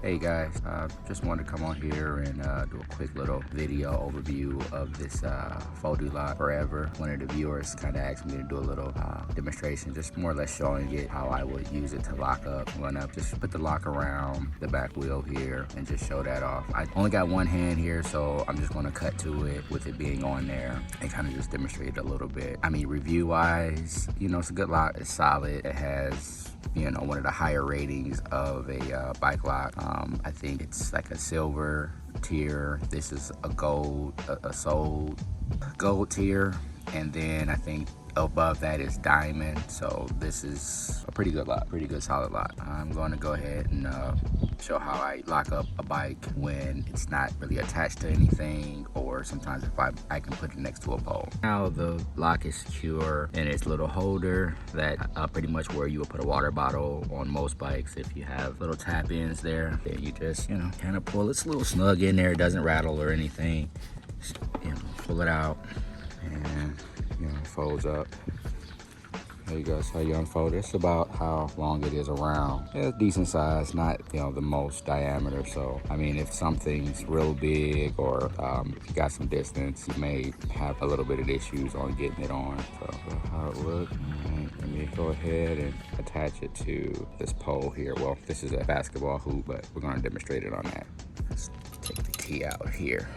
Hey guys, just wanted to come on here and do a quick little video overview of this FoldyLock Forever. One of the viewers kind of asked me to do a little demonstration, just more or less showing it how I would use it to lock up. I'm gonna just put the lock around the back wheel here and just show that off. I only got one hand here, so I'm just gonna cut to it with it being on there and kind of just demonstrate it a little bit. I mean, review wise, you know, it's a good lock. It's solid. It has, you know, one of the higher ratings of a bike lock. I think it's like a silver tier. This is a gold, a sold gold tier, and then I think above that is diamond. So this is a pretty good lock, pretty good solid lock. I'm going to go ahead and show how I lock up a bike when it's not really attached to anything, or sometimes if I can put it next to a pole. Now the lock is secure in its little holder that pretty much where you would put a water bottle on most bikes. If you have little tap ins there, then you just, you know, kind of pull. It's a little snug in there. It doesn't rattle or anything. Just, you know, pull it out and, you know, it folds up. There you go, that's how you unfold it. It's about how long it is around. It's decent size, not, you know, the most diameter. So, I mean, if something's real big or if you got some distance, you may have a little bit of issues on getting it on. So, that's how it looks. Right, let me go ahead and attach it to this pole here. Well, this is a basketball hoop, but we're gonna demonstrate it on that. Let's take the key out here.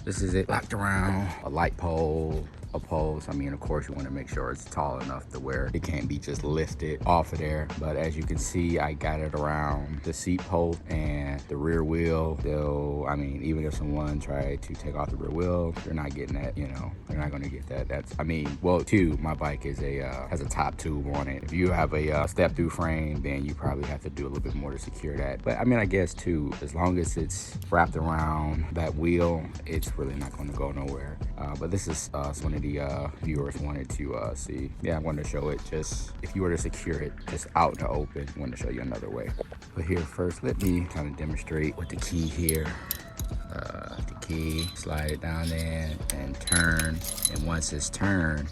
This is it locked around a light pole, a post. I mean, of course, you want to make sure it's tall enough to where it can't be just lifted off of there. But as you can see, I got it around the seat post and the rear wheel. Though, I mean, even if someone tried to take off the rear wheel, they're not getting that, you know, they're not going to get that. That's, I mean, well, too, my bike is has a top tube on it. If you have a step through frame, then you probably have to do a little bit more to secure that. But I mean, I guess too, as long as it's wrapped around that wheel, it's really not going to go nowhere. But this is one of the viewers wanted to see. Yeah, I wanted to show it just, if you were to secure it just out in the open, I wanted to show you another way. But here first, let me kind of demonstrate with the key here. The key, slide it down there and turn. And once it's turned,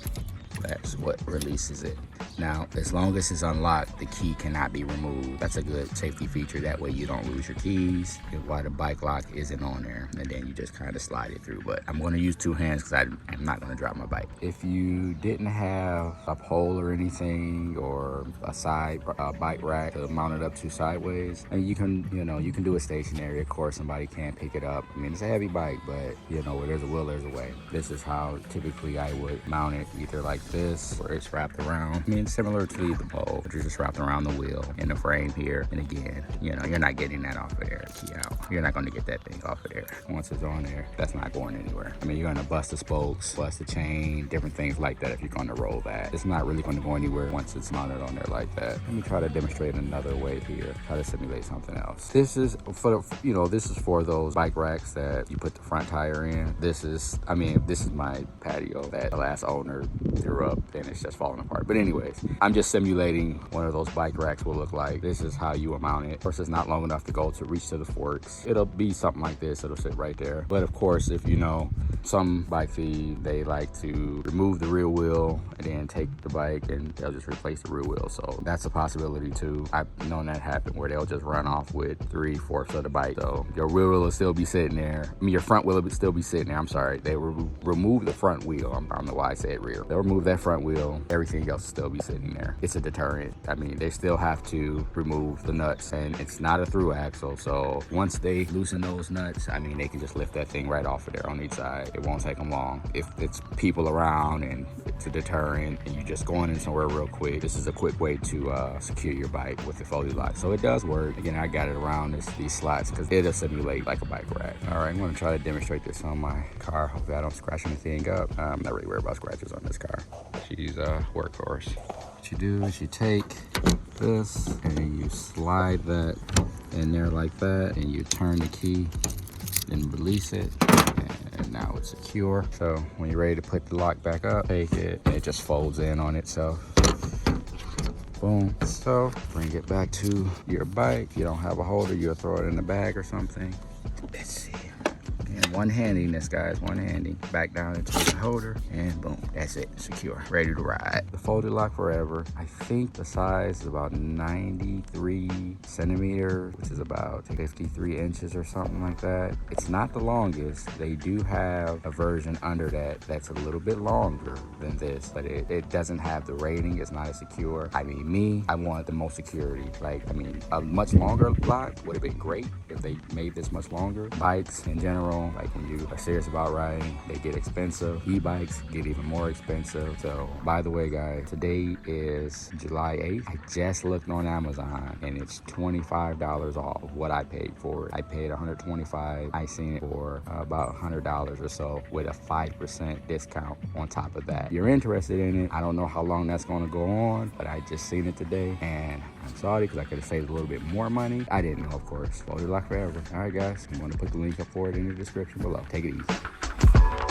that's what releases it. Now, as long as it's unlocked, the key cannot be removed. That's a good safety feature. That way you don't lose your keys while the bike lock isn't on there. And then you just kind of slide it through. But I'm going to use two hands because I'm not going to drop my bike. If you didn't have a pole or anything, or a side bike rack to mount it up to sideways, and you can, you know, you can do it stationary. Of course, somebody can't pick it up. I mean, it's a heavy bike, but, you know, where there's a will, there's a way. This is how typically I would mount it, either like this, where it's wrapped around. I mean, similar to the pole, but you're just wrapped around the wheel and the frame here. And again, you know, you're not getting that off of there. Key out. You're not going to get that thing off of there. Once it's on there, that's not going anywhere. I mean, you're going to bust the spokes, bust the chain, different things like that if you're going to roll that. It's not really going to go anywhere once it's mounted on there like that. Let me try to demonstrate another way here. Try to simulate something else. This is for, you know, this is for those bike racks that you put the front tire in. This is, I mean, this is my patio that the last owner threw up and it's just falling apart. But anyways, I'm just simulating one of those bike racks will look like. This is how you will mount it. Of course, it's not long enough to go to reach to the forks. It'll be something like this. It'll sit right there. But of course, if you know, some bike thieves, they like to remove the rear wheel and then take the bike and they'll just replace the rear wheel. So that's a possibility too. I've known that happen where they'll just run off with 3/4 of the bike. So your rear wheel will still be sitting there. I mean, your front wheel will still be sitting there. I'm sorry. They will remove the front wheel. I don't know why I said rear. They'll remove that front wheel. Everything else will still be sitting there. It's a deterrent. I mean, they still have to remove the nuts, and it's not a through axle. So once they loosen those nuts, I mean, they can just lift that thing right off of there on each side. It won't take them long. If it's people around and it's a deterrent and you're just going in somewhere real quick, this is a quick way to secure your bike with the FoldyLock. So it does work. Again, I got it around these slots because it'll simulate like a bike rack. All right, I'm gonna try to demonstrate this on my car. Hopefully I don't scratch anything up. I'm not really worried about scratches on this car. She's a workhorse. What you do is you take this and you slide that in there like that, and you turn the key, then release it, and now it's secure. So when you're ready to put the lock back up, take it, and it just folds in on itself. Boom. So bring it back to your bike. If you don't have a holder, you'll throw it in the bag or something. Let's see. And one handiness, guys, one handing. Back down into the holder, and boom, that's it, secure, ready to ride. The FoldyLock Forever, I think the size is about 93 centimeters, which is about 53 inches or something like that. It's not the longest. They do have a version under that that's a little bit longer than this, but it doesn't have the rating. It's not as secure. I mean, me, I wanted the most security. Like, I mean, a much longer lock would have been great if they made this much longer. Bikes in general, like when you are serious about riding, they get expensive. E-bikes get even more expensive. So, by the way, guys, today is July 8th. I just looked on Amazon and it's $25 off what I paid for it. I paid $125. I seen it for about $100 or so with a 5% discount on top of that. If you're interested in it, I don't know how long that's going to go on, but I just seen it today and I'm sorry because I could have saved a little bit more money. I didn't know, of course. FoldyLock Forever. All right, guys, I'm going to put the link up for it in the description below. Take it easy.